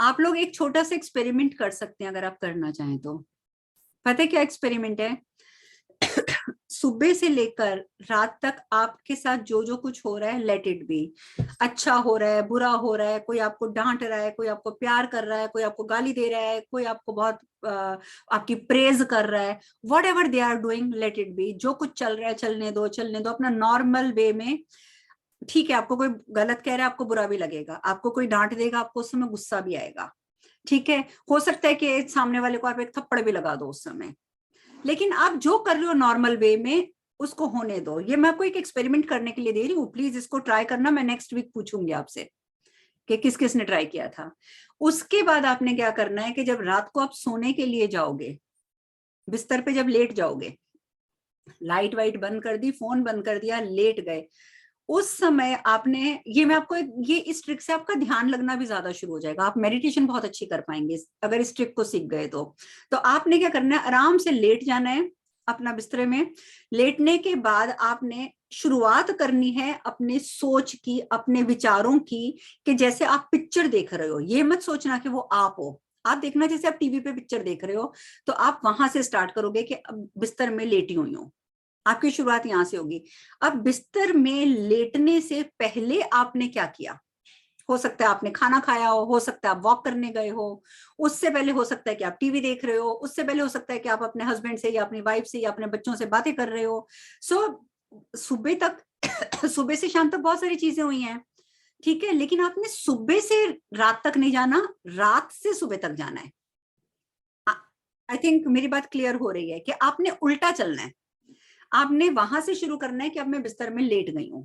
आप लोग एक छोटा सा एक्सपेरिमेंट कर सकते हैं अगर आप करना चाहें तो। पता है क्या एक्सपेरिमेंट है? सुबह से लेकर रात तक आपके साथ जो जो कुछ हो रहा है, लेट इट बी। अच्छा हो रहा है, बुरा हो रहा है, कोई आपको डांट रहा है, कोई आपको प्यार कर रहा है, कोई आपको गाली दे रहा है, कोई आपको बहुत आपकी प्रेज कर रहा है, whatever they are doing, let it be. जो कुछ चल रहा है चलने दो, चलने दो अपना नॉर्मल वे में। ठीक है, आपको कोई गलत कह रहा है, आपको बुरा भी लगेगा, आपको कोई डांट देगा, आपको उस समय गुस्सा भी आएगा। ठीक है, हो सकता है कि सामने वाले को आप एक थप्पड़ भी लगा दो उस समय, लेकिन आप जो कर रहे हो नॉर्मल वे में उसको होने दो। ये मैं आपको एक एक्सपेरिमेंट करने के लिए दे रही हूँ, प्लीज इसको ट्राई करना। मैं नेक्स्ट वीक पूछूंगी आपसे कि किस किस ने ट्राई किया था। उसके बाद आपने क्या करना है कि जब रात को आप सोने के लिए जाओगे, बिस्तर पे जब लेट जाओगे, लाइट वाइट बंद कर दी, फोन बंद कर दिया, लेट गए, उस समय आपने, ये मैं आपको ये इस ट्रिक से आपका ध्यान लगना भी ज्यादा शुरू हो जाएगा, आप मेडिटेशन बहुत अच्छी कर पाएंगे अगर इस ट्रिक को सीख गए तो आपने क्या करना है, आराम से लेट जाना है अपना बिस्तरे में। लेटने के बाद आपने शुरुआत करनी है अपने सोच की, अपने विचारों की, कि जैसे आप पिक्चर देख रहे हो। ये मत सोचना कि वो आप हो, आप देखना जैसे आप टीवी पे पिक्चर देख रहे हो। तो आप वहां से स्टार्ट करोगे कि अब बिस्तर में लेटी हुई हूं, आपकी शुरुआत यहां से होगी। अब बिस्तर में लेटने से पहले आपने क्या किया? हो सकता है आपने खाना खाया हो सकता है आप वॉक करने गए हो, उससे पहले हो सकता है कि आप टीवी देख रहे हो, उससे पहले हो सकता है कि आप अपने हस्बैंड से या अपनी वाइफ से या अपने बच्चों से बातें कर रहे हो। सो सुबह तक सुबह से शाम तक बहुत सारी चीजें हुई हैं, ठीक है, लेकिन आपने सुबह से रात तक नहीं जाना, रात से सुबह तक जाना है। आई थिंक मेरी बात क्लियर हो रही है कि आपने उल्टा चलना है। आपने वहां से शुरू करना है कि अब मैं बिस्तर में लेट गई हूं,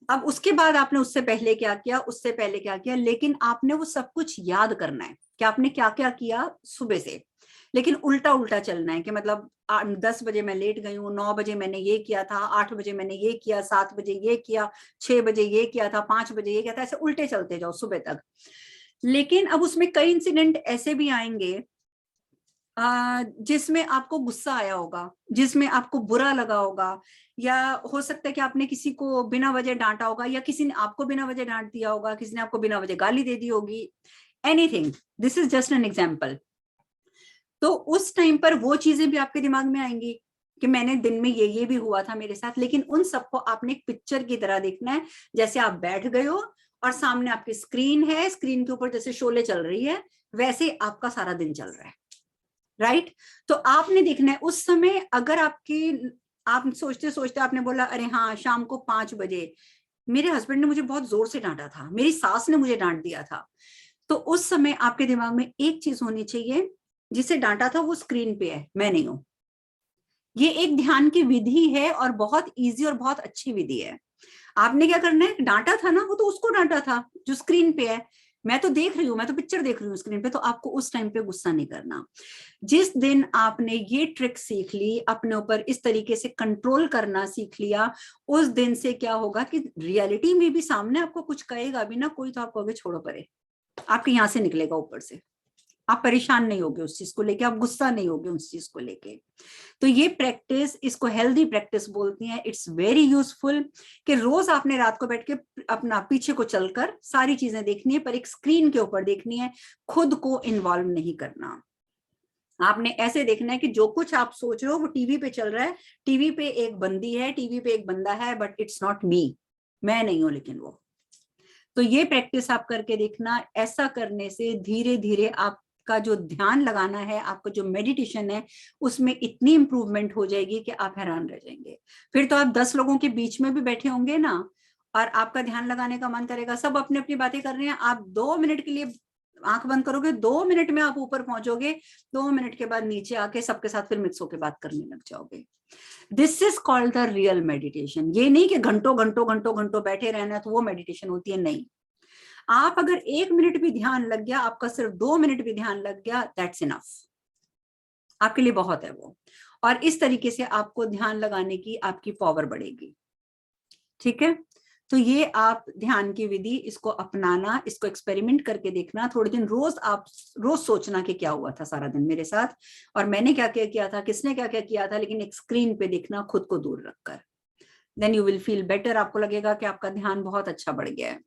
अब उसके बाद आपने उससे पहले क्या किया, उससे पहले क्या किया, लेकिन आपने वो सब कुछ याद करना है कि आपने क्या क्या किया सुबह से। लेकिन उल्टा उल्टा चलना है कि मतलब 10 बजे मैं लेट गई हूँ, 9 बजे मैंने ये किया था, 8 बजे मैंने ये किया, 7 बजे ये किया, 6 बजे ये किया था, 5 बजे ये किया था, ऐसे उल्टे चलते जाओ सुबह तक। लेकिन अब उसमें कई इंसिडेंट ऐसे भी आएंगे जिसमें आपको गुस्सा आया होगा, जिसमें आपको बुरा लगा होगा, या हो सकता है कि आपने किसी को बिना वजह डांटा होगा, या किसी ने आपको बिना वजह डांट दिया होगा, किसी ने आपको बिना वजह गाली दे दी होगी, anything, this is just an example. तो उस टाइम पर वो चीजें भी आपके दिमाग में आएंगी कि मैंने दिन में ये भी हुआ था मेरे साथ, लेकिन उन सबको आपने एक पिक्चर की तरह देखना है। जैसे आप बैठ गए हो और सामने आपकी स्क्रीन है, स्क्रीन के ऊपर जैसे शोले चल रही है, वैसे आपका सारा दिन चल रहा है, राइट? तो आपने देखना है उस समय, अगर आपकी, आप सोचते सोचते आपने बोला अरे हाँ शाम को 5 बजे मेरे हस्बैंड ने मुझे बहुत जोर से डांटा था, मेरी सास ने मुझे डांट दिया था, तो उस समय आपके दिमाग में एक चीज होनी चाहिए, जिसे डांटा था वो स्क्रीन पे है, मैं नहीं हूं। ये एक ध्यान की विधि है और बहुत इजी और बहुत अच्छी विधि है। आपने क्या करना है, डांटा था ना, वो तो उसको डांटा था जो स्क्रीन पे है, मैं तो देख रही हूँ, मैं तो पिक्चर देख रही हूँ स्क्रीन पे, तो आपको उस टाइम पे गुस्सा नहीं करना। जिस दिन आपने ये ट्रिक सीख ली, अपने ऊपर इस तरीके से कंट्रोल करना सीख लिया, उस दिन से क्या होगा कि रियलिटी में भी सामने आपको कुछ कहेगा भी ना कोई, तो आप कहोगे छोड़ो परे, आपके यहां से निकलेगा ऊपर से, आप परेशान नहीं होगे उस चीज को लेके, आप गुस्सा नहीं होगे उस चीज को लेके। तो ये प्रैक्टिस, इसको हेल्दी प्रैक्टिस बोलती हैं, इट्स वेरी यूजफुल, कि रोज आपने रात को बैठ के अपना पीछे को चलकर सारी चीजें देखनी है, पर एक स्क्रीन के ऊपर देखनी है, खुद को इन्वॉल्व नहीं करना। आपने ऐसे देखना है कि जो कुछ आप सोच रहे हो वो टीवी पे चल रहा है, टीवी पे एक बंदी है, टीवी पे एक बंदा है, बट इट्स नॉट मी, मैं नहीं हूं लेकिन वो। तो ये प्रैक्टिस आप करके देखना, ऐसा करने से धीरे धीरे आपका जो ध्यान लगाना है, आपका जो मेडिटेशन है, उसमें इतनी इंप्रूवमेंट हो जाएगी कि आप हैरान रह जाएंगे। फिर तो आप 10 लोगों के बीच में भी बैठे होंगे ना, और आपका ध्यान लगाने का मन करेगा, सब अपनी अपनी बातें कर रहे हैं, आप 2 मिनट के लिए आंख बंद करोगे, 2 मिनट में आप ऊपर पहुंचोगे, 2 मिनट के बाद नीचे आके सबके साथ फिर मिक्स होकर बात करने लग जाओगे। This is called the real meditation. ये नहीं कि घंटों घंटों घंटों घंटों बैठे रहना तो वो मेडिटेशन होती है, नहीं। आप अगर 1 मिनट भी ध्यान लग गया, आपका सिर्फ 2 मिनट भी ध्यान लग गया, दैट्स इनफ, आपके लिए बहुत है वो। और इस तरीके से आपको ध्यान लगाने की आपकी पावर बढ़ेगी, ठीक है? तो ये आप ध्यान की विधि, इसको अपनाना, इसको एक्सपेरिमेंट करके देखना थोड़े दिन, रोज आप रोज सोचना कि क्या हुआ था सारा दिन मेरे साथ, और मैंने क्या क्या किया था, किसने क्या क्या किया था, लेकिन एक स्क्रीन पे देखना खुद को दूर रखकर। Then you will feel better, आपको लगेगा कि आपका ध्यान बहुत अच्छा बढ़ गया है।